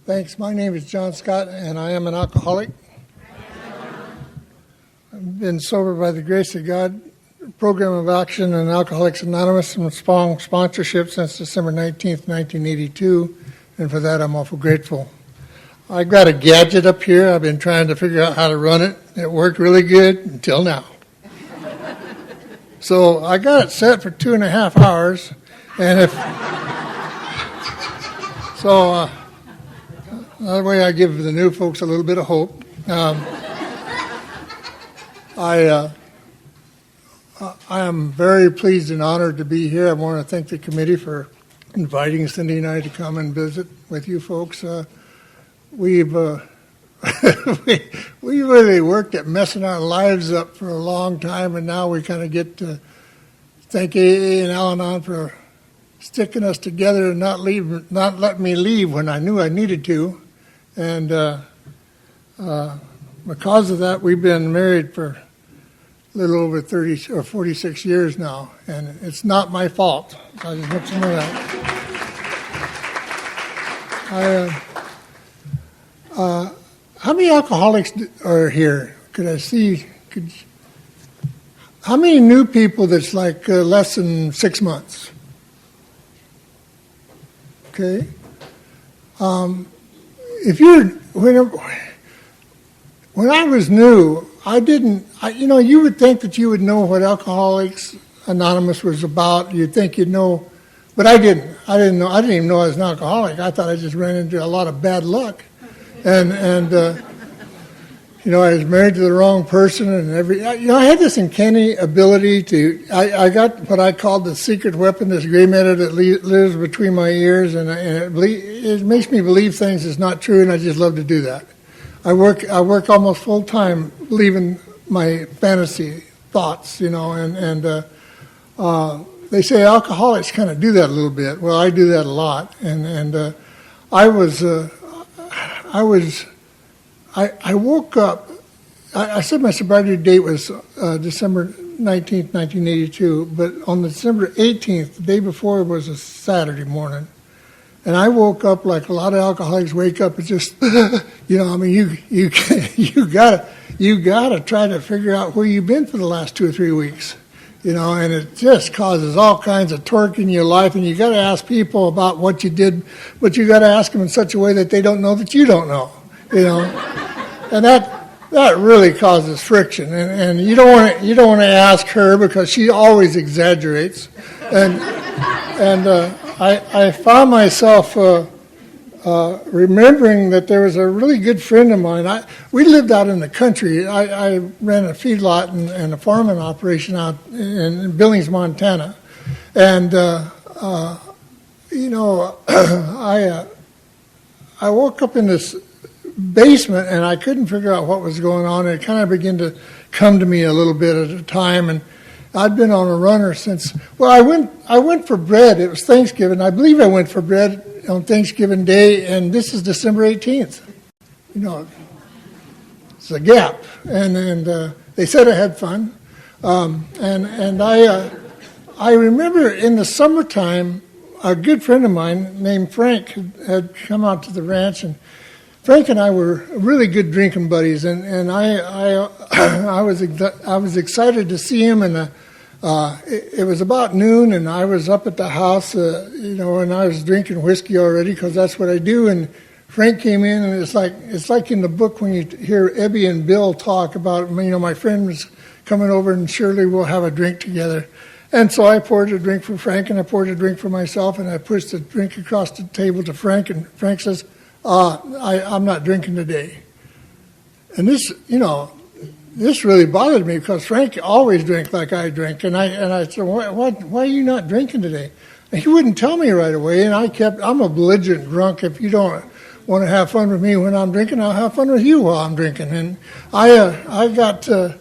Thanks. My name is John Scott, and I am an alcoholic. I've been sober by the grace of God, Program of Action and Alcoholics Anonymous, and sponsorship since December 19th, 1982, and for that I'm awful grateful. I got a gadget up here. I've been trying to figure out how to run it. It worked really good until now. So I got it set for 2.5 hours, and that way I give the new folks a little bit of hope. I am very pleased and honored to be here. I want to thank the committee for inviting Cindy and I to come and visit with you folks. We've we really worked at messing our lives up for a long time, and now we kind of get to thank AA and Al-Anon for sticking us together and not letting me leave when I knew I needed to. And because of that, we've been married for a little over 30 or 46 years now, and it's not my fault. I just want you to know that. How many alcoholics are here? Could I see? How many new people that's like less than 6 months? Okay. When I was new, you would think that you would know what Alcoholics Anonymous was about. You'd think you'd know, but I didn't. I didn't even know I was an alcoholic. I thought I just ran into a lot of bad luck. And I was married to the wrong person, and I had this uncanny ability I got what I called the secret weapon, this gray matter that lives between my ears, and it makes me believe things that's not true, and I just love to do that. I work almost full time believing my fantasy thoughts, and they say alcoholics kind of do that a little bit. Well, I do that a lot, and I woke up. I said my sobriety date was December 19th, 1982, but on December 18th, the day before, was a Saturday morning. And I woke up like a lot of alcoholics wake up and just, you gotta try to figure out where you've been for the last 2 or 3 weeks, and it just causes all kinds of torque in your life, and you got to ask people about what you did, but you got to ask them in such a way that they don't know that you don't know, and that really causes friction, and you don't want to ask her because she always exaggerates, and I found myself remembering that there was a really good friend of mine. We lived out in the country. I ran a feedlot and a farming operation out in Billings, Montana. And, I woke up in this basement and I couldn't figure out what was going on. It kind of began to come to me a little bit at a time. And I'd been on a runner since, I went for bread. It was Thanksgiving. I believe I went for bread on Thanksgiving Day, and this is December 18th. It's a gap. And they said I had fun. And I remember in the summertime, a good friend of mine named Frank had come out to the ranch, and Frank and I were really good drinking buddies, and I was excited to see him, and it was about noon, and I was up at the house, and I was drinking whiskey already because that's what I do. And Frank came in, and it's like in the book when you hear Ebby and Bill talk about, my friend was coming over, and surely we'll have a drink together. And so I poured a drink for Frank, and I poured a drink for myself, and I pushed the drink across the table to Frank, and Frank says, I'm not drinking today. And this really bothered me because Frank always drank like I drink. And I said, why are you not drinking today? And he wouldn't tell me right away. And I'm a belligerent drunk. If you don't want to have fun with me when I'm drinking, I'll have fun with you while I'm drinking. And I got to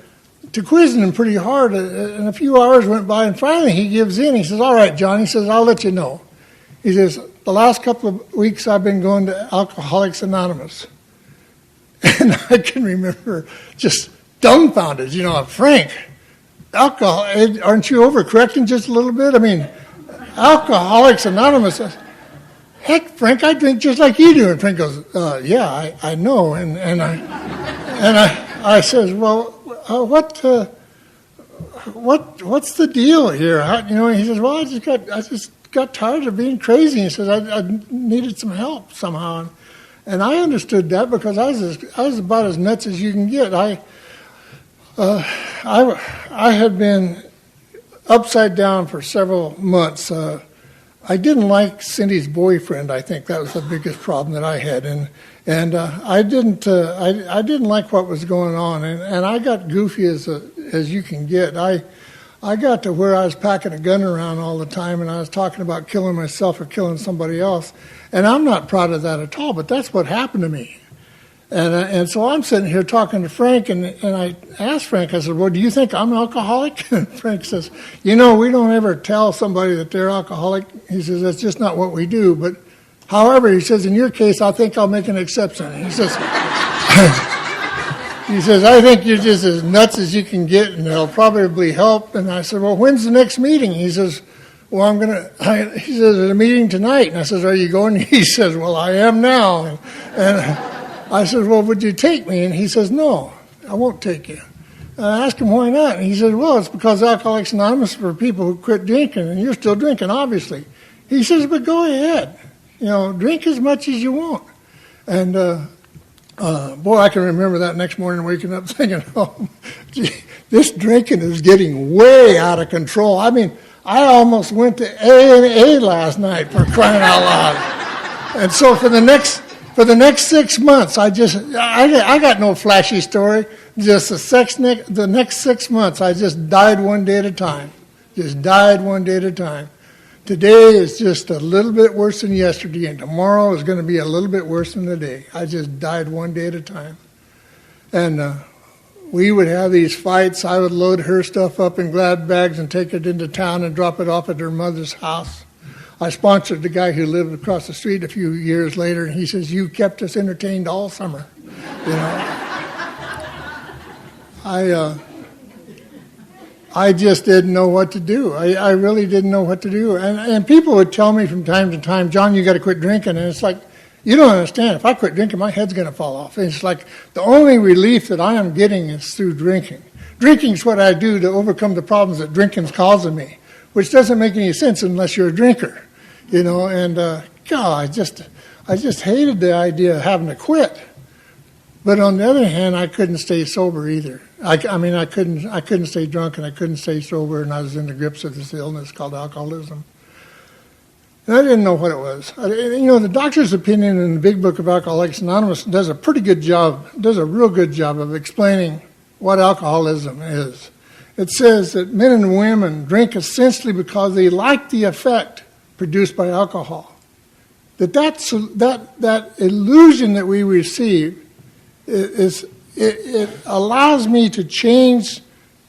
quizzing him pretty hard. And a few hours went by, and finally he gives in. He says, all right, John. He says, I'll let you know. He says, the last couple of weeks I've been going to Alcoholics Anonymous. And I can remember just dumbfounded, Frank, alcohol, aren't you overcorrecting just a little bit? Alcoholics Anonymous. heck, Frank, I drink just like you do. And Frank goes, yeah, I know. And I says, well, what's the deal here? He says, well, I just got tired of being crazy. He says, I needed some help somehow. And I understood that because I was about as nuts as you can get. I had been upside down for several months. I didn't like Cindy's boyfriend. I think that was the biggest problem that I had, and I didn't like what was going on, and I got goofy as you can get. I got to where I was packing a gun around all the time, and I was talking about killing myself or killing somebody else, and I'm not proud of that at all. But that's what happened to me. And so I'm sitting here talking to Frank, and I asked Frank, I said, well, do you think I'm an alcoholic? And Frank says, we don't ever tell somebody that they're alcoholic. He says, that's just not what we do. But however, he says, in your case, I think I'll make an exception. He says, I think you're just as nuts as you can get, and it'll probably help. And I said, well, when's the next meeting? He says, well, he says, there's a meeting tonight. And I says, are you going? He says, well, I am now. And I said, well, would you take me? And he says, no, I won't take you. And I asked him why not. And he said, well, it's because Alcoholics Anonymous is for people who quit drinking, and you're still drinking, obviously. He says, but go ahead. Drink as much as you want. And, boy, I can remember that next morning waking up thinking, oh, gee, this drinking is getting way out of control. I mean, I almost went to A&A last night, for crying out loud. And so for the next 6 months, I got no flashy story. Just the next 6 months, I just died one day at a time. Just died one day at a time. Today is just a little bit worse than yesterday, and tomorrow is going to be a little bit worse than today. I just died one day at a time. And we would have these fights. I would load her stuff up in glad bags and take it into town and drop it off at her mother's house. I sponsored the guy who lived across the street a few years later, and he says, you kept us entertained all summer. I just didn't know what to do. I really didn't know what to do. And people would tell me from time to time, John, you got to quit drinking. And it's like, you don't understand. If I quit drinking, my head's going to fall off. And it's like the only relief that I am getting is through drinking. Drinking's what I do to overcome the problems that drinking's causing me, which doesn't make any sense unless you're a drinker, And God, I just hated the idea of having to quit. But on the other hand, I couldn't stay sober either. I couldn't stay drunk and I couldn't stay sober, and I was in the grips of this illness called alcoholism. And I didn't know what it was. The doctor's opinion in the Big Book of Alcoholics Anonymous does a real good job of explaining what alcoholism is. It says that men and women drink essentially because they like the effect produced by alcohol. That illusion that we receive it allows me to change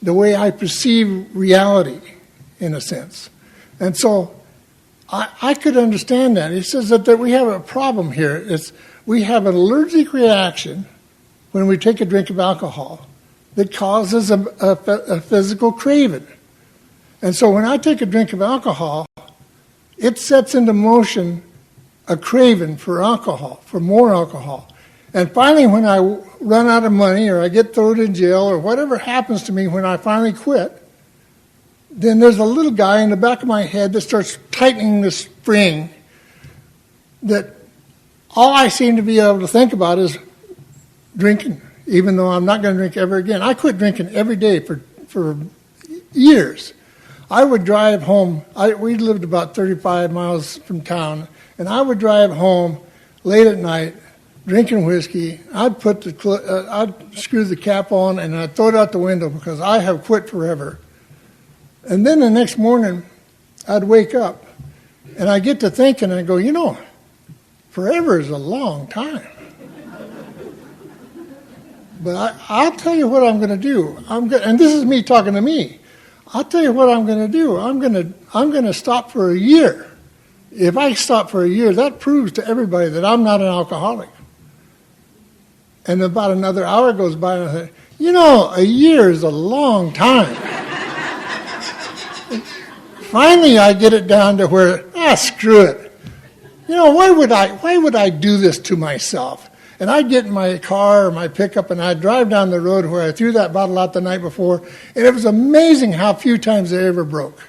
the way I perceive reality, in a sense. And so I could understand that. It says that we have a problem here. We have an allergic reaction when we take a drink of alcohol that causes a physical craving. And so when I take a drink of alcohol, it sets into motion a craving for alcohol, for more alcohol. And finally, when I run out of money or I get thrown in jail or whatever happens to me when I finally quit, then there's a little guy in the back of my head that starts tightening the spring that all I seem to be able to think about is drinking, even though I'm not going to drink ever again. I quit drinking every day for years. I would drive home. We lived about 35 miles from town, and I would drive home late at night drinking whiskey. I'd screw the cap on and I'd throw it out the window because I have quit forever. And then the next morning, I'd wake up and I get to thinking and I go, forever is a long time. But I'll tell you what I'm going to do. And this is me talking to me. I'll tell you what I'm going to do. I'm going to stop for a year. If I stop for a year, that proves to everybody that I'm not an alcoholic. And about another hour goes by, and I say, a year is a long time. Finally, I get it down to where, screw it. why would I do this to myself? And I'd get in my car or my pickup and I'd drive down the road where I threw that bottle out the night before, and it was amazing how few times it ever broke,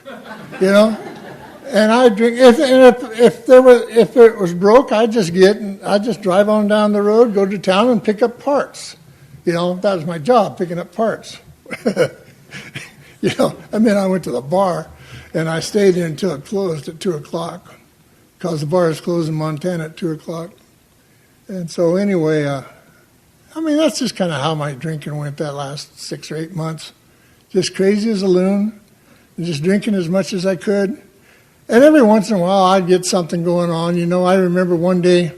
And I'd drink, if it was broke, I'd just drive on down the road, go to town and pick up parts. That was my job, picking up parts. I went to the bar and I stayed there until it closed at 2 o'clock because the bar is closed in Montana at 2 o'clock. And so anyway, that's just kind of how my drinking went that last 6 or 8 months. Just crazy as a loon, just drinking as much as I could. And every once in a while, I'd get something going on. I remember one day,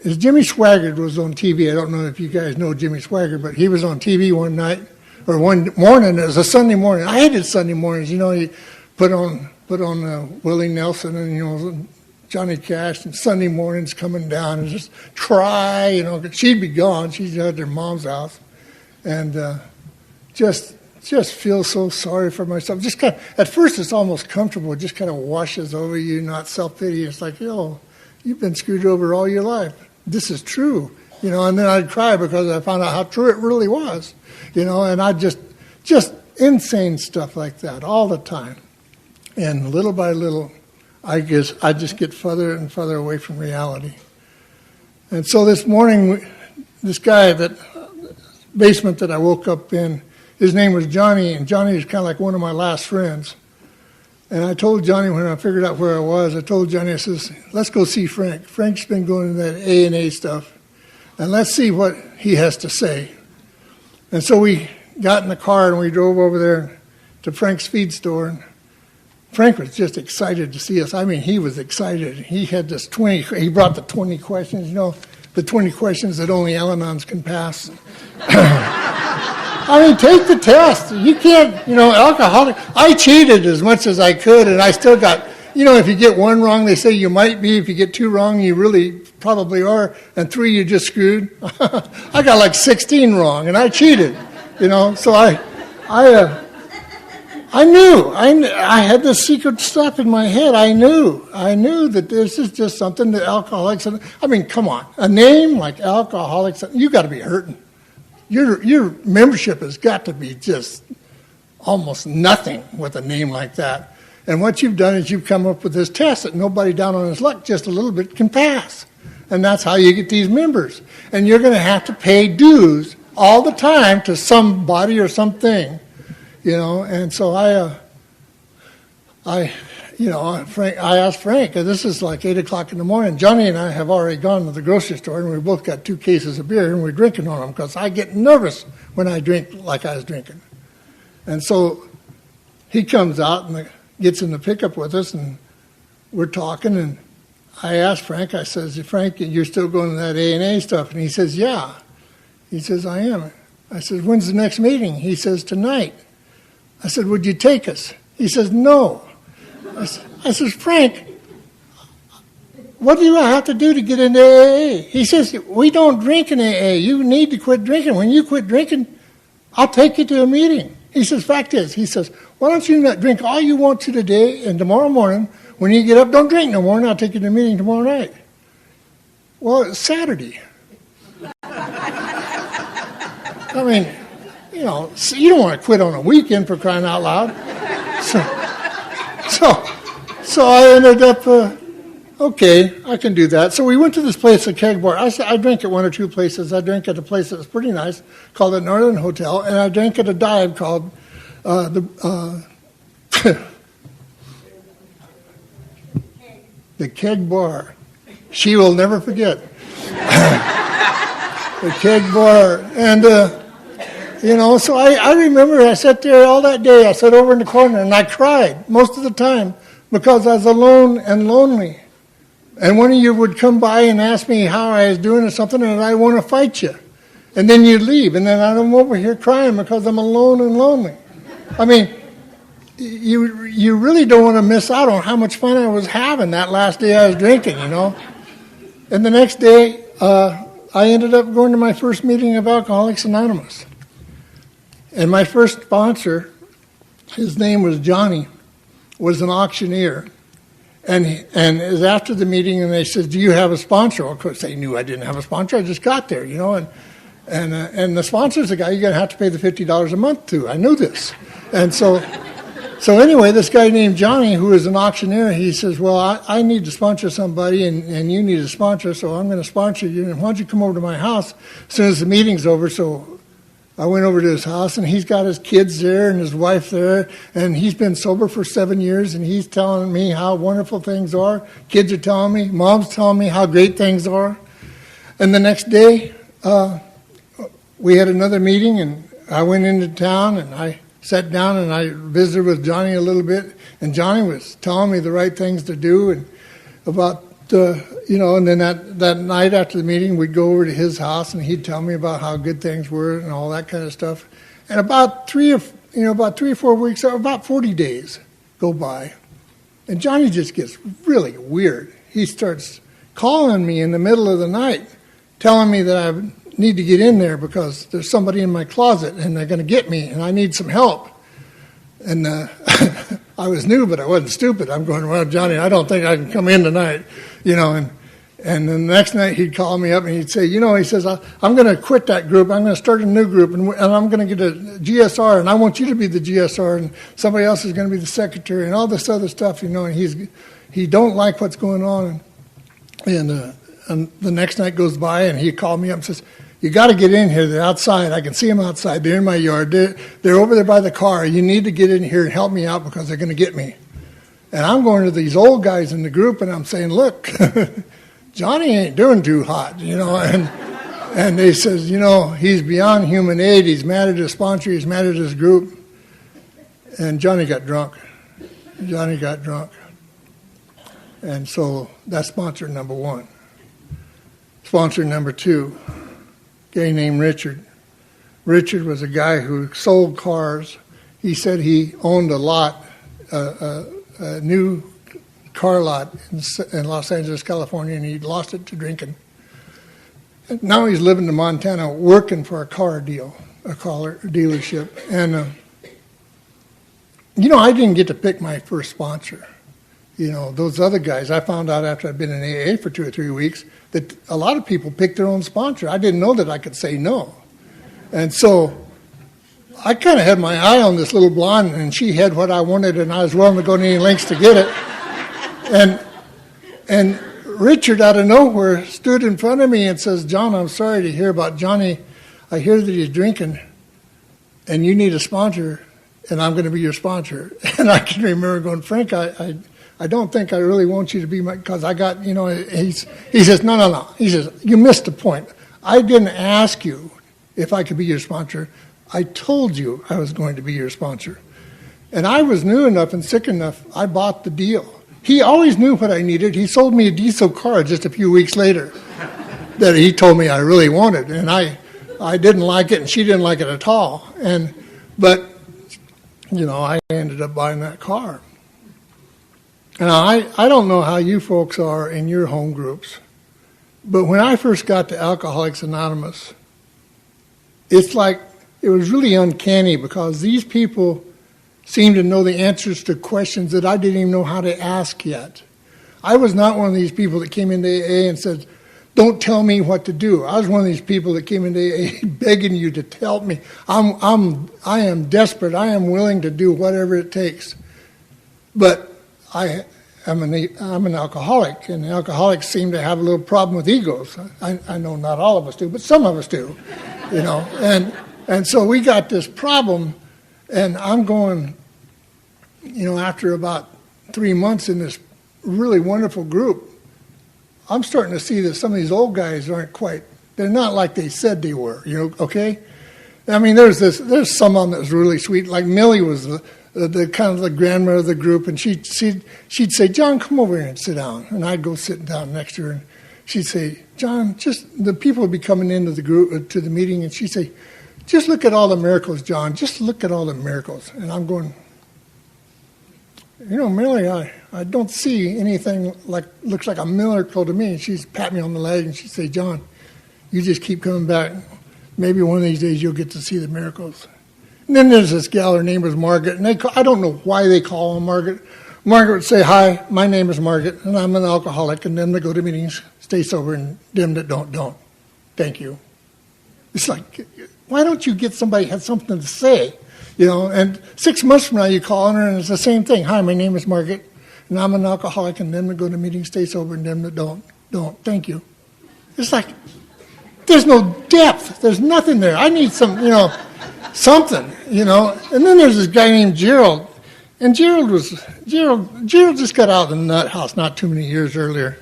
Jimmy Swaggart was on TV. I don't know if you guys know Jimmy Swaggart, but he was on TV one night, or one morning. It was a Sunday morning. I hated Sunday mornings. He put on Willie Nelson and, Johnny Cash, and Sunday mornings coming down and just try, 'cause she'd be gone. She's at her mom's house. And just feel so sorry for myself. Just kind of, at first it's almost comfortable. It just kind of washes over you, not self-pity. It's like, you've been screwed over all your life. This is true. And then I'd cry because I found out how true it really was. And I just insane stuff like that all the time. And little by little, I just get further and further away from reality. And so this morning, this guy, that basement that I woke up in, his name was Johnny, and Johnny was kind of like one of my last friends. And I told Johnny when I figured out where I was, I says, let's go see Frank. Frank's been going to that A&A stuff, and let's see what he has to say. And so we got in the car and we drove over there to Frank's feed store, and Frank was just excited to see us. He was excited. He had he brought the 20 questions, the 20 questions that only Al-Anons can pass. Take the test. You can't, alcoholic. I cheated as much as I could, and I still got, if you get one wrong, they say you might be. If you get 2 wrong, you really probably are. And 3, you're just screwed. I got like 16 wrong, and I cheated, So I knew. I had this secret stuff in my head. I knew that this is just something that alcoholics, come on. A name like Alcoholics, you got to be hurting. Your membership has got to be just almost nothing with a name like that. And what you've done is you've come up with this test that nobody down on his luck just a little bit can pass. And that's how you get these members. And you're going to have to pay dues all the time to somebody or something, And so I asked Frank, this is like 8 o'clock in the morning. Johnny and I have already gone to the grocery store, and we both got 2 cases of beer, and we're drinking on them because I get nervous when I drink like I was drinking. And so he comes out and gets in the pickup with us, and we're talking, and I asked Frank, I says, Frank, you're still going to that A&A stuff? And he says, yeah. He says, I am. I said, when's the next meeting? He says, tonight. I said, would you take us? He says, no. I says, Frank, what do I have to do to get into AA? He says, we don't drink in AA. You need to quit drinking. When you quit drinking, I'll take you to a meeting. He says, fact is, he says, why don't you not drink all you want to today, and tomorrow morning, when you get up, don't drink no more, and I'll take you to a meeting tomorrow night. Well, it's Saturday. You don't want to quit on a weekend for crying out loud. So I ended up, okay, I can do that. So we went to this place, a keg bar. I drank at 1 or 2 places. I drank at a place that was pretty nice called the Northern Hotel, and I drank at a dive called the Keg Bar. She will never forget. The Keg Bar. And, so I remember I sat there all that day. I sat over in the corner and I cried most of the time because I was alone and lonely. And one of you would come by and ask me how I was doing or something, and I want to fight you. And then you'd leave, and then I'm over here crying because I'm alone and lonely. You really don't want to miss out on how much fun I was having that last day I was drinking, And the next day, I ended up going to my first meeting of Alcoholics Anonymous. And my first sponsor, his name was Johnny, was an auctioneer. And it was after the meeting, and they said, "Do you have a sponsor?" Well, of course, they knew I didn't have a sponsor. I just got there, and the sponsor's the guy you're going to have to pay the $50 a month to. I knew this, and so anyway, this guy named Johnny, who is an auctioneer, he says, "Well, I need to sponsor somebody, and you need a sponsor, so I'm going to sponsor you. And why don't you come over to my house as soon as the meeting's over?" So I went over to his house, and he's got his kids there and his wife there, and he's been sober for 7 years, and he's telling me how wonderful things are. Kids are telling me, mom's telling me how great things are. And the next day, we had another meeting, and I went into town, and I sat down, and I visited with Johnny a little bit, and Johnny was telling me the right things to do, and about and then that night after the meeting, we'd go over to his house, and he'd tell me about how good things were and all that kind of stuff. And about 3 or 4 weeks, or about 40 days go by, and Johnny just gets really weird. He starts calling me in the middle of the night, telling me that I need to get in there because there's somebody in my closet, and they're going to get me, and I need some help. And I was new, but I wasn't stupid. I'm going, "Well, Johnny, I don't think I can come in tonight," And then the next night he'd call me up and he'd say, he says, "I'm going to quit that group. I'm going to start a new group, and I'm going to get a GSR, and I want you to be the GSR, and somebody else is going to be the secretary," and all this other stuff, And he don't like what's going on. And the next night goes by, and he called me up and says, "You got to get in here. They're outside. I can see them outside. They're in my yard. They're over there by the car. You need to get in here and help me out because they're going to get me." And I'm going to these old guys in the group, and I'm saying, "Look, Johnny ain't doing too hot, And they says, "He's beyond human aid. He's mad at his sponsor. He's mad at his group." And Johnny got drunk. And so that's sponsor number one. Sponsor number two, a guy named Richard. Richard was a guy who sold cars. He said he owned a lot, a new car lot in Los Angeles, California, and he lost it to drinking. And now he's living in Montana working for a car dealership. And, I didn't get to pick my first sponsor. Those other guys, I found out after I'd been in AA for 2 or 3 weeks that a lot of people pick their own sponsor. I didn't know that I could say no. And so I kind of had my eye on this little blonde, and she had what I wanted, and I was willing to go to any lengths to get it. And Richard, out of nowhere, stood in front of me and says, "John, I'm sorry to hear about Johnny. I hear that he's drinking, and you need a sponsor, and I'm going to be your sponsor." And I can remember going, "Frank, I don't think I really want you to be because I got, he says, no. He says, "You missed the point. I didn't ask you if I could be your sponsor. I told you I was going to be your sponsor." And I was new enough and sick enough, I bought the deal. He always knew what I needed. He sold me a diesel car just a few weeks later that he told me I really wanted. And I didn't like it, and she didn't like it at all. But I ended up buying that car. And I don't know how you folks are in your home groups, but when I first got to Alcoholics Anonymous, it's like it was really uncanny because these people seemed to know the answers to questions that I didn't even know how to ask yet. I was not one of these people that came into AA and said, "Don't tell me what to do." I was one of these people that came into AA begging you to help me. I am desperate. I am willing to do whatever it takes. But I'm an alcoholic, and alcoholics seem to have a little problem with egos. I know not all of us do, but some of us do, And so we got this problem, and I'm going, after about 3 months in this really wonderful group, I'm starting to see that some of these old guys they're not like they said they were, okay? I mean, there's some of them that was really sweet, like Millie was the kind of the grandmother of the group, and she'd say, "John, come over here and sit down." And I'd go sit down next to her, and she'd say, "John, the people would be coming into the group, to the meeting," and she'd say, "Just look at all the miracles, John. Just look at all the miracles." And I'm going, Millie, I don't see anything looks like a miracle to me. And she'd pat me on the leg, and she'd say, "John, you just keep coming back. Maybe one of these days you'll get to see the miracles." And then there's this gal, her name was Margaret, and I don't know why they call her Margaret. Margaret would say, hi, my name is Margaret, and I'm an alcoholic, and them that go to meetings stay sober, and them that don't. Thank you. It's like, why don't you get somebody who has something to say? And 6 months from now you call on her, and it's the same thing. Hi, my name is Margaret, and I'm an alcoholic, and them that go to meetings stay sober, and them that don't. Thank you. It's like, there's no depth. There's nothing there. I need some, something, And then there's this guy named Gerald. And Gerald just got out of the nut house not too many years earlier.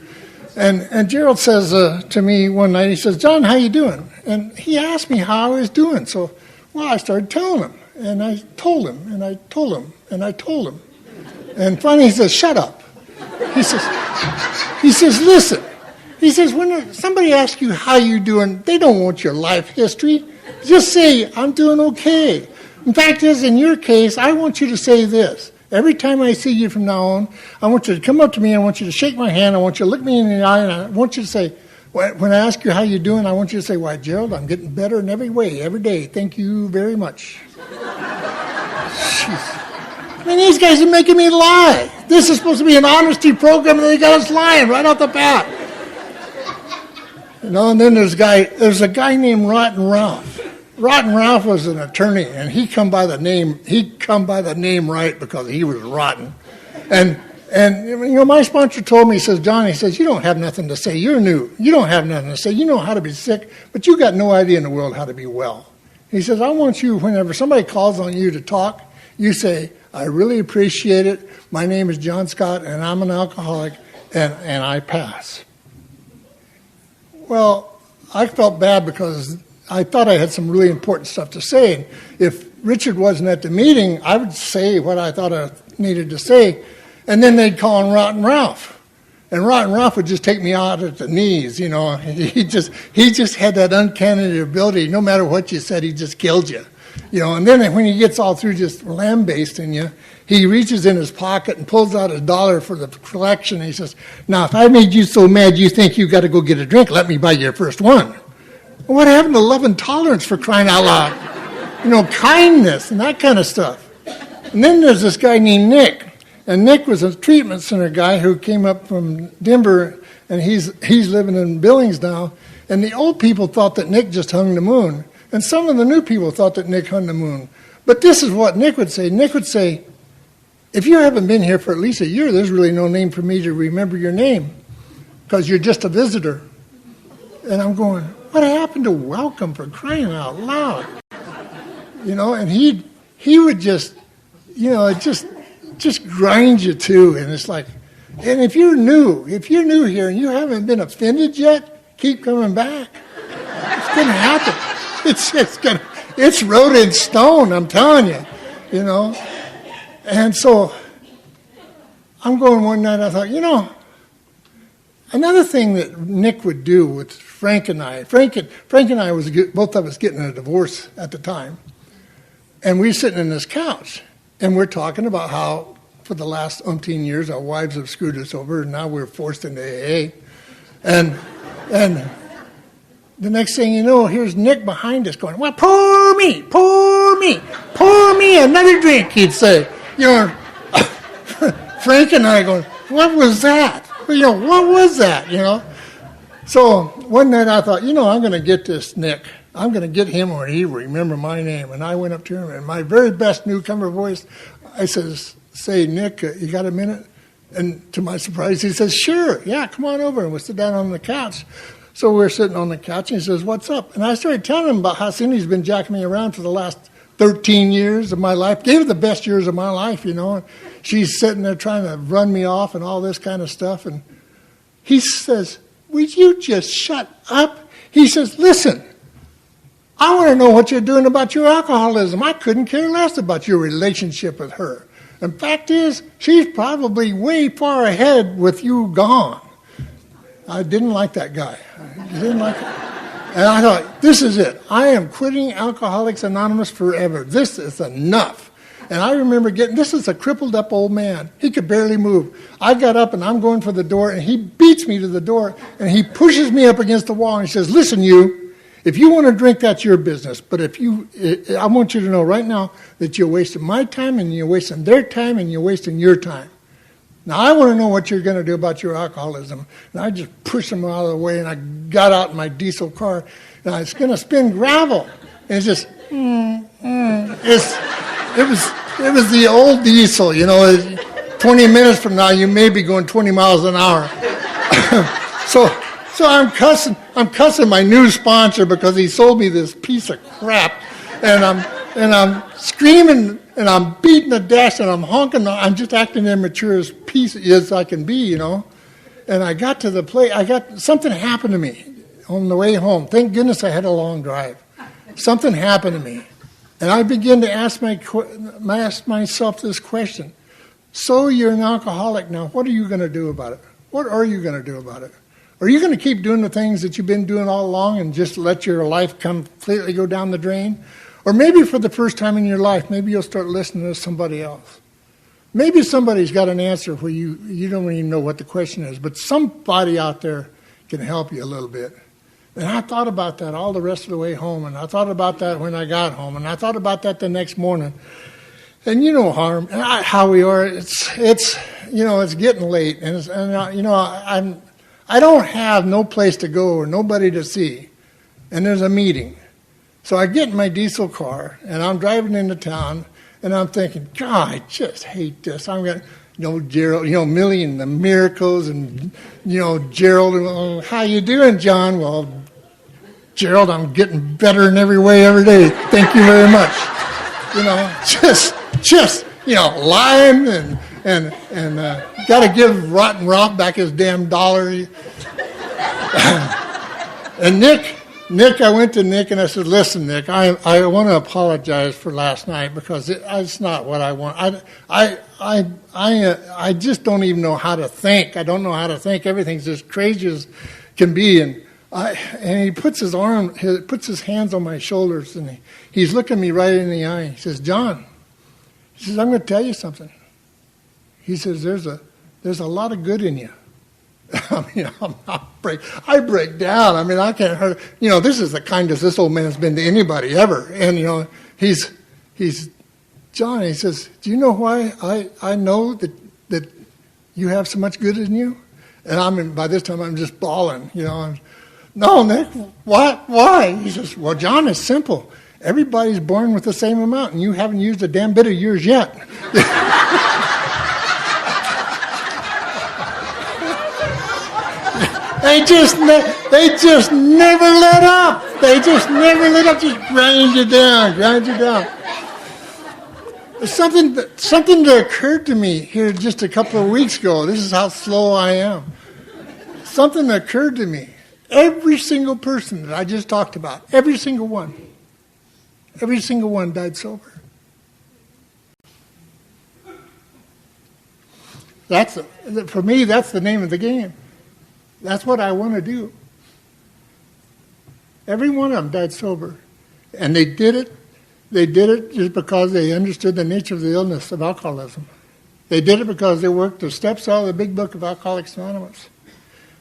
And Gerald says to me one night, he says, John, how you doing? And he asked me how I was doing. So, I started telling him. And I told him, and I told him, and I told him. And finally he says, shut up. He says, listen. He says, when somebody asks you how you doing, they don't want your life history. Just say, I'm doing okay. In fact, in your case, I want you to say this. Every time I see you from now on, I want you to come up to me, I want you to shake my hand, I want you to look me in the eye, and I want you to say, when I ask you how you're doing, I want you to say, why, Gerald, I'm getting better in every way, every day. Thank you very much. Jeez. These guys are making me lie. This is supposed to be an honesty program, and they got us lying right off the bat. And then there's a guy named Rotten Ralph. Rotten Ralph was an attorney, and he come by the name right because he was rotten. And my sponsor told me, he says, John, you don't have nothing to say. You're new. You don't have nothing to say. You know how to be sick, but you got no idea in the world how to be well. He says, I want you, whenever somebody calls on you to talk, you say, I really appreciate it. My name is John Scott, and I'm an alcoholic, and I pass. Well, I felt bad because I thought I had some really important stuff to say. And if Richard wasn't at the meeting, I would say what I thought I needed to say. And then they'd call on Rotten Ralph. And Rotten Ralph would just take me out at the knees, He just had that uncanny ability. No matter what you said, he just killed you. And then when he gets all through just lambasting you, he reaches in his pocket and pulls out $1 for the collection. And he says, now, if I made you so mad you think you got to go get a drink, let me buy you your first one. What happened to love and tolerance, for crying out loud? Kindness and that kind of stuff. And then there's this guy named Nick. And Nick was a treatment center guy who came up from Denver, and he's living in Billings now. And the old people thought that Nick just hung the moon. And some of the new people thought that Nick hung the moon. But this is what Nick would say. Nick would say, if you haven't been here for at least a year, there's really no name for me to remember your name because you're just a visitor. And I'm going, what happened to welcome, for crying out loud? And he would just, just grind you too. And it's like, and if you're new here and you haven't been offended yet, keep coming back. It's going to happen. It's wrote in stone, I'm telling you, And so I'm going one night, I thought, another thing that Nick would do with Frank and I, Frank and I both of us getting a divorce at the time, and we're sitting in this couch, and we're talking about how for the last umpteen years our wives have screwed us over, and now we're forced into AA, and the next thing you know, here's Nick behind us going, well, pour me another drink, he'd say. Frank and I going, what was that? What was that, So one night I thought, I'm going to get this Nick. I'm going to get him where he will remember my name. And I went up to him, and my very best newcomer voice, I says, say, Nick, you got a minute? And to my surprise, he says, sure, yeah, come on over. And we'll sit down on the couch. So we're sitting on the couch, and he says, what's up? And I started telling him about how Cindy's been jacking me around for the last 13 years of my life. Gave her the best years of my life, And she's sitting there trying to run me off and all this kind of stuff. And he says, would you just shut up? He says, listen, I want to know what you're doing about your alcoholism. I couldn't care less about your relationship with her. And fact is, she's probably way far ahead with you gone. I didn't like that guy. I didn't like it. And I thought, this is it. I am quitting Alcoholics Anonymous forever. This is enough. And I remember this is a crippled up old man. He could barely move. I got up and I'm going for the door, and he beats me to the door, and he pushes me up against the wall, and he says, listen, if you want to drink, that's your business. But I want you to know right now that you're wasting my time, and you're wasting their time, and you're wasting your time. Now, I want to know what you're going to do about your alcoholism. And I just pushed him out of the way, and I got out in my diesel car, and I was going to spin gravel. And it's just, It was the old diesel, 20 minutes from now, you may be going 20 miles an hour. So I'm cussing my new sponsor because he sold me this piece of crap, and I'm screaming and I'm beating the dash and I'm honking. I'm just acting immature as I can be, And I got to the place. Something happened to me on the way home. Thank goodness I had a long drive. Something happened to me, and I began to ask myself this question: so you're an alcoholic now. What are you going to do about it? What are you going to do about it? Are you going to keep doing the things that you've been doing all along and just let your life completely go down the drain? Or maybe for the first time in your life, maybe you'll start listening to somebody else. Maybe somebody's got an answer where you don't even know what the question is, but somebody out there can help you a little bit. And I thought about that all the rest of the way home, and I thought about that when I got home, and I thought about that the next morning. And how we are. It's getting late, and I don't have no place to go or nobody to see, and there's a meeting. So I get in my diesel car, and I'm driving into town, and I'm thinking, God, I just hate this. I'm going to, Gerald, Millie and the Miracles, and, Gerald, how you doing, John? Well, Gerald, I'm getting better in every way every day. Thank you very much. Lying and got to give Rotten Ralph back his damn $1. And Nick, I went to Nick and I said, listen, Nick, I want to apologize for last night because it's not what I want. I just don't even know how to think. I don't know how to think. Everything's as crazy as can be. And he puts his hands on my shoulders, and he's looking me right in the eye. He says, John, I'm going to tell you something. He says, there's a lot of good in you. I break down. I can't hurt. This is the kindest this old man's been to anybody ever. And, he's John, he says, do you know why I know that you have so much good in you? And by this time I'm just bawling, No, Nick, why? He says, well, John, it's simple. Everybody's born with the same amount, and you haven't used a damn bit of yours yet. They just never let up. They just never let up. Just grind you down. Something that occurred to me here just a couple of weeks ago. This is how slow I am. Something that occurred to me. Every single person that I just talked about, every single one died sober. For me, that's the name of the game. That's what I want to do. Every one of them died sober. And they did it just because they understood the nature of the illness of alcoholism. They did it because they worked the steps out of the big book of Alcoholics Anonymous.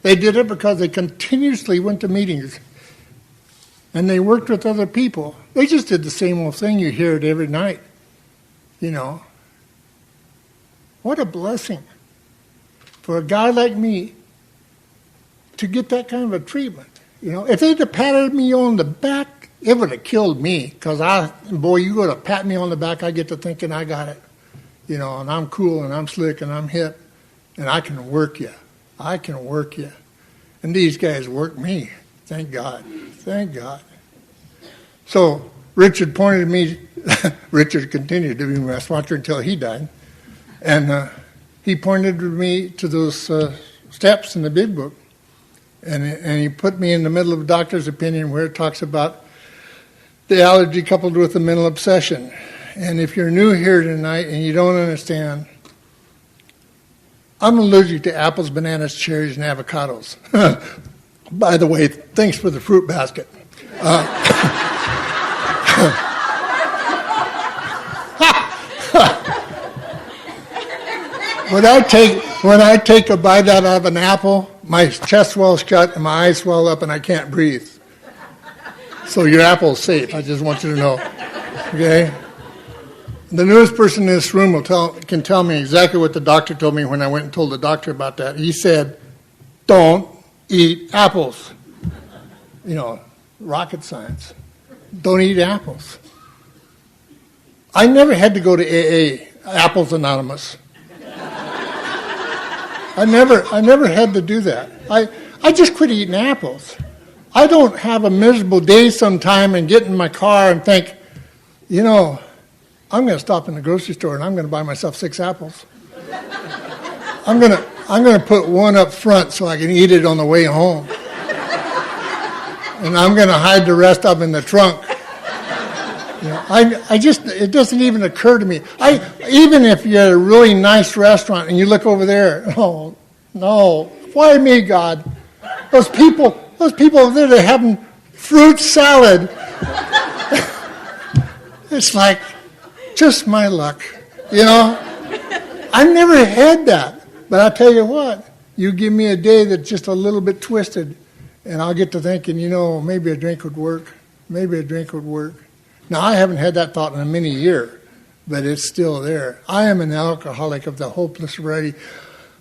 They did it because they continuously went to meetings. And they worked with other people. They just did the same old thing. You hear it every night. What a blessing for a guy like me to get that kind of a treatment. If they'd have patted me on the back, it would have killed me. Because you go to pat me on the back, I get to thinking I got it. And I'm cool and I'm slick and I'm hip and I can work you. And these guys work me. Thank God. So Richard pointed me, Richard continued to be my sponsor until he died. And he pointed me to those steps in the big book. And he put me in the middle of a doctor's opinion where it talks about the allergy coupled with the mental obsession. And if you're new here tonight and you don't understand, I'm allergic to apples, bananas, cherries, and avocados. By the way, thanks for the fruit basket. When I take a bite out of an apple, my chest swells shut and my eyes swell up and I can't breathe. So your apple's safe. I just want you to know. Okay? The newest person in this room can tell me exactly what the doctor told me when I went and told the doctor about that. He said, don't eat apples. You know, rocket science. Don't eat apples. I never had to go to AA, Apples Anonymous. I never had to do that. I just quit eating apples. I don't have a miserable day sometime and get in my car and think, you know, I'm going to stop in the grocery store and I'm going to buy myself 6 apples. I'm going to put one up front so I can eat it on the way home. And I'm going to hide the rest of them in the trunk. You know, it doesn't even occur to me. Even if you're at a really nice restaurant and you look over there, oh, no, why me, God? Those people over there, they're having fruit salad. It's like, just my luck, you know? I've never had that. But I tell you what, you give me a day that's just a little bit twisted, and I'll get to thinking, you know, maybe a drink would work. Maybe a drink would work. Now, I haven't had that thought in a many year, but it's still there. I am an alcoholic of the hopeless variety.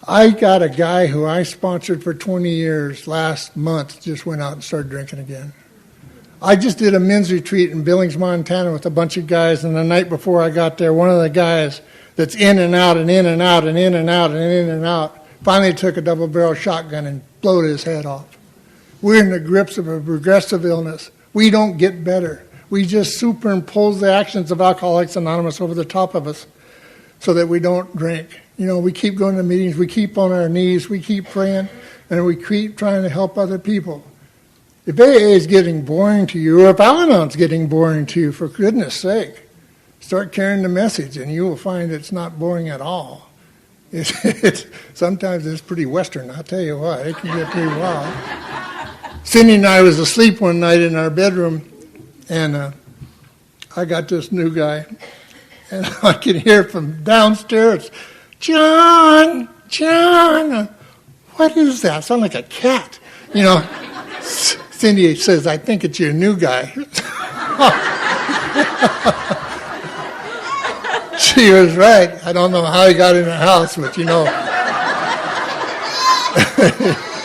I got a guy who I sponsored for 20 years last month just went out and started drinking again. I just did a men's retreat in Billings, Montana with a bunch of guys, and the night before I got there, one of the guys that's in and out and in and out and in and out and in and out finally took a double-barrel shotgun and blowed his head off. We're in the grips of a progressive illness. We don't get better. We just superimpose the actions of Alcoholics Anonymous over the top of us so that we don't drink. You know, we keep going to meetings, we keep on our knees, we keep praying, and we keep trying to help other people. If AA is getting boring to you, or if Al-Anon's getting boring to you, for goodness sake, start carrying the message, and you will find it's not boring at all. Sometimes it's pretty Western, I'll tell you what. It can get pretty wild. Cindy and I was asleep one night in our bedroom, and I got this new guy, and I could hear from downstairs, John, what is that? Sound like a cat, you know. Cindy says, I think it's your new guy. She was right. I don't know how he got in the house, but you know,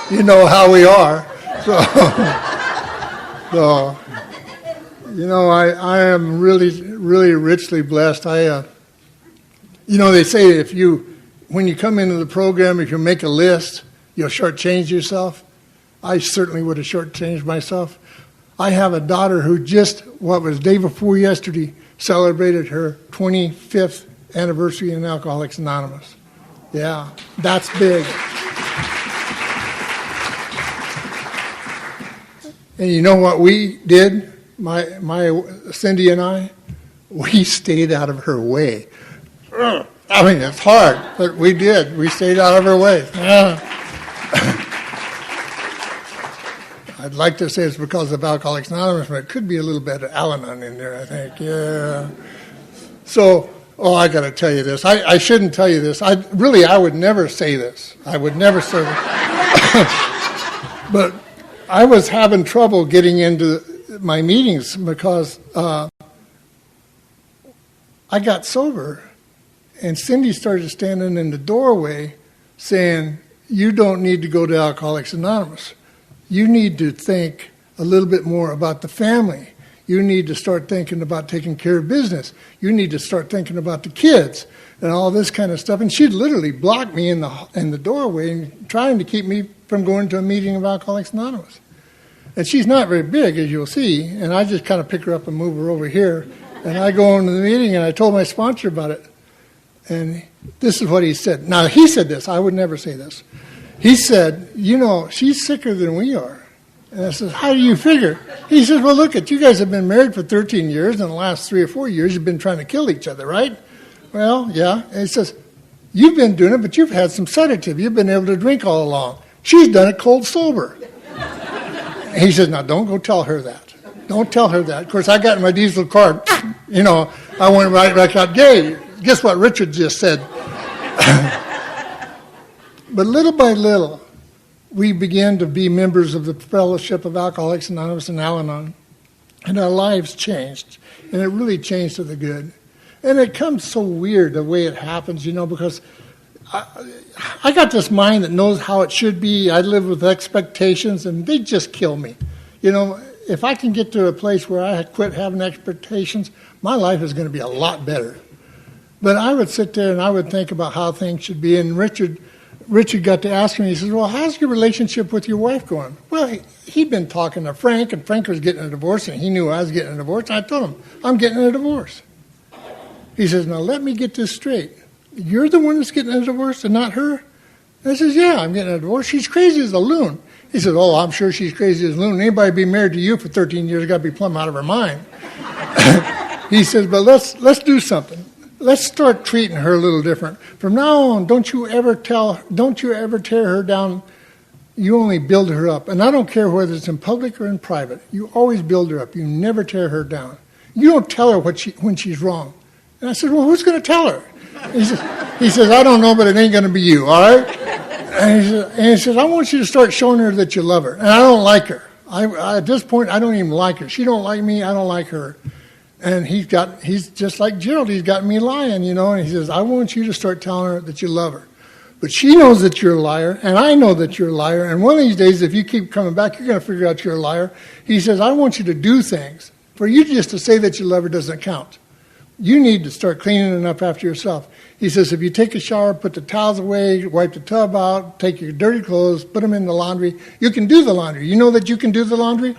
you know how we are. So you know, I am really, really richly blessed. You know, they say when you come into the program, if you make a list, you'll shortchange yourself. I certainly would have shortchanged myself. I have a daughter who just, day before yesterday, celebrated her 25th anniversary in Alcoholics Anonymous. Yeah, that's big. And you know what we did, my Cindy and I? We stayed out of her way. I mean, it's hard, but we did. We stayed out of her way. I'd like to say it's because of Alcoholics Anonymous, but it could be a little bit of Al-Anon in there, I think. Yeah. So, I got to tell you this. I shouldn't tell you this. I would never say this. I would never say this. But I was having trouble getting into my meetings because I got sober, and Cindy started standing in the doorway saying, you don't need to go to Alcoholics Anonymous. You need to think a little bit more about the family. You need to start thinking about taking care of business. You need to start thinking about the kids and all this kind of stuff. And she'd literally block me in the doorway and trying to keep me from going to a meeting of Alcoholics Anonymous. And she's not very big, as you'll see, and I just kind of pick her up and move her over here. And I go into the meeting, and I told my sponsor about it. And this is what he said. Now, he said this. I would never say this. He said, you know, she's sicker than we are. And I said, how do you figure? He says, well, look, you guys have been married for 13 years, and the last 3 or 4 years you've been trying to kill each other, right? Well, yeah. And he says, you've been doing it, but you've had some sedative. You've been able to drink all along. She's done it cold sober. And he says, now, don't go tell her that. Don't tell her that. Of course, I got in my diesel car, you know, I went right back out, hey, guess what Richard just said? But little by little, we began to be members of the Fellowship of Alcoholics Anonymous and Al-Anon, and our lives changed, and it really changed to the good. And it comes so weird the way it happens, because I got this mind that knows how it should be. I live with expectations, and they just kill me. If I can get to a place where I quit having expectations, my life is going to be a lot better. But I would sit there and I would think about how things should be. And Richard got to ask me, he says, well, how's your relationship with your wife going? Well, he'd been talking to Frank, and Frank was getting a divorce, and he knew I was getting a divorce. And I told him, I'm getting a divorce. He says, now let me get this straight. You're the one that's getting a divorce and not her? And I says, yeah, I'm getting a divorce. She's crazy as a loon. He says, oh, I'm sure she's crazy as a loon. Anybody be married to you for 13 years got to be plumb out of her mind. He says, but let's do something. Let's start treating her a little different. From now on, don't you ever tear her down. You only build her up. And I don't care whether it's in public or in private. You always build her up. You never tear her down. You don't tell her when she's wrong. And I said, well, who's going to tell her? He says, I don't know, but it ain't going to be you, all right? And he says, I want you to start showing her that you love her. And I don't like her. At this point, I don't even like her. She don't like me. I don't like her. And he's just like Gerald. He's got me lying, and he says, I want you to start telling her that you love her. But she knows that you're a liar, and I know that you're a liar. And one of these days, if you keep coming back, you're going to figure out you're a liar. He says, I want you to do things. For you just to say that you love her doesn't count. You need to start cleaning up after yourself. He says, if you take a shower, put the towels away, wipe the tub out, take your dirty clothes, put them in the laundry. You can do the laundry. You know that you can do the laundry?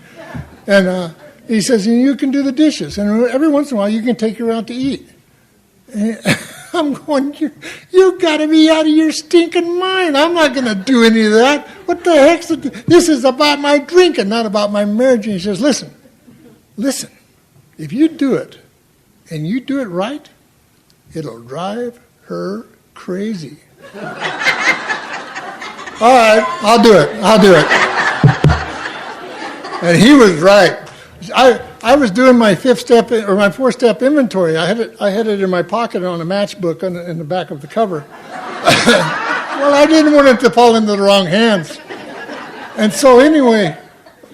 And he says, and you can do the dishes. And every once in a while, you can take her out to eat. And I'm going, you got to be out of your stinking mind. I'm not going to do any of that. What the heck's this is about my drinking, not about my marriage. And he says, listen, if you do it, and you do it right, it'll drive her crazy. All right, I'll do it. And he was right. I was doing my my 4-step inventory. I had it in my pocket on a matchbook in the back of the cover. Well, I didn't want it to fall into the wrong hands. And so anyway,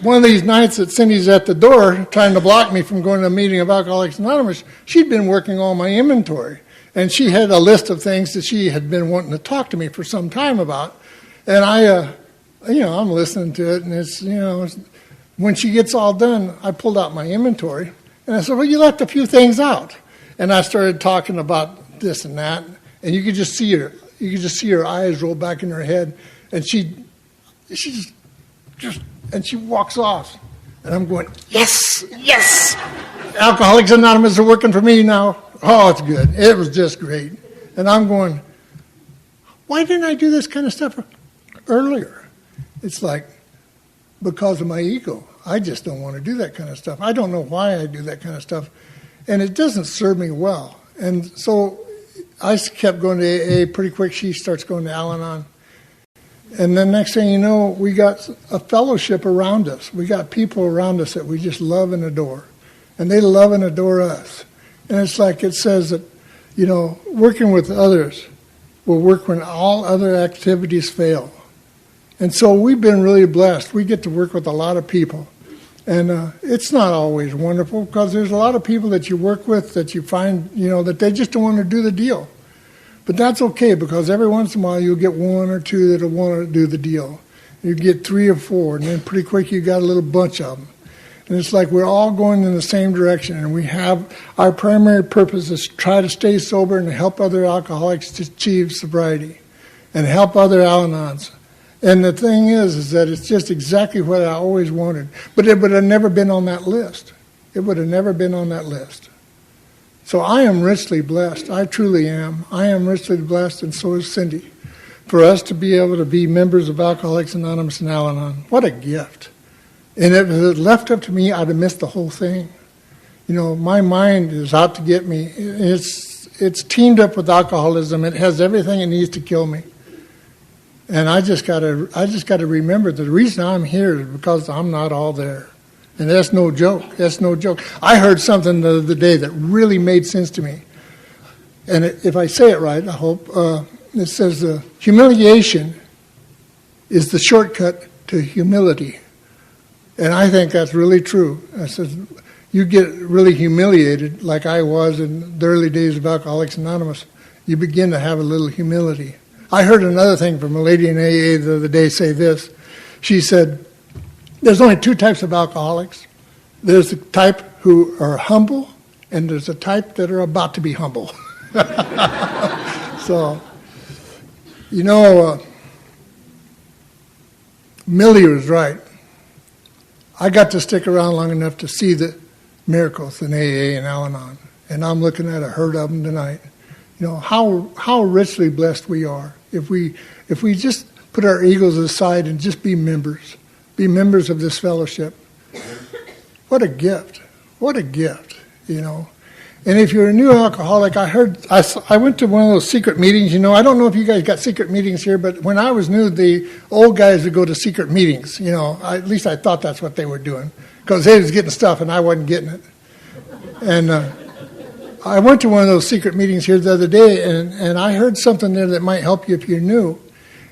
one of these nights that Cindy's at the door trying to block me from going to a meeting of Alcoholics Anonymous, she'd been working on my inventory. And she had a list of things that she had been wanting to talk to me for some time about. And I'm listening to it, and it's, when she gets all done, I pulled out my inventory. And I said, well, you left a few things out. And I started talking about this and that. And you could just see her eyes roll back in her head. And she walks off. And I'm going, yes. Alcoholics Anonymous are working for me now. Oh, it's good. It was just great. And I'm going, why didn't I do this kind of stuff earlier? It's like, because of my ego. I just don't want to do that kind of stuff. I don't know why I do that kind of stuff. And it doesn't serve me well. And so I kept going to AA pretty quick. She starts going to Al-Anon. And then next thing you know, we got a fellowship around us. We got people around us that we just love and adore. And they love and adore us. And it's like it says that, working with others will work when all other activities fail. And so we've been really blessed. We get to work with a lot of people. And it's not always wonderful because there's a lot of people that you work with that you find, that they just don't want to do the deal. But that's okay because every once in a while you'll get one or two that'll want to do the deal. You get 3 or 4, and then pretty quick you got a little bunch of them. And it's like we're all going in the same direction, and we have our primary purpose is to try to stay sober and to help other alcoholics to achieve sobriety and help other Al-Anons. And the thing is that it's just exactly what I always wanted. But it would have never been on that list. It would have never been on that list. So I am richly blessed. I truly am. I am richly blessed, and so is Cindy, for us to be able to be members of Alcoholics Anonymous and Al-Anon. What a gift. And if it was left up to me, I'd have missed the whole thing. My mind is out to get me. It's teamed up with alcoholism. It has everything it needs to kill me. And I just gotta remember the reason I'm here is because I'm not all there. And that's no joke. That's no joke. I heard something the other day that really made sense to me. And if I say it right, I hope, it says humiliation is the shortcut to humility. And I think that's really true. I said, you get really humiliated, like I was in the early days of Alcoholics Anonymous. You begin to have a little humility. I heard another thing from a lady in AA the other day say this. She said, there's only two types of alcoholics. There's the type who are humble, and there's the type that are about to be humble. So, you know, Millie was right. I got to stick around long enough to see the miracles in AA and Al-Anon, and I'm looking at a herd of them tonight. You know, how richly blessed we are if we just put our egos aside and just be members of this fellowship. What a gift. What a gift, you know. And if you're a new alcoholic, I went to one of those secret meetings. You know, I don't know if you guys got secret meetings here, but when I was new, the old guys would go to secret meetings. You know, at least I thought that's what they were doing, because they was getting stuff and I wasn't getting it. And I went to one of those secret meetings here the other day, and I heard something there that might help you if you're new.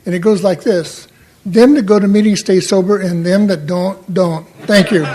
And it goes like this: them that go to meetings stay sober, and them that don't. Thank you.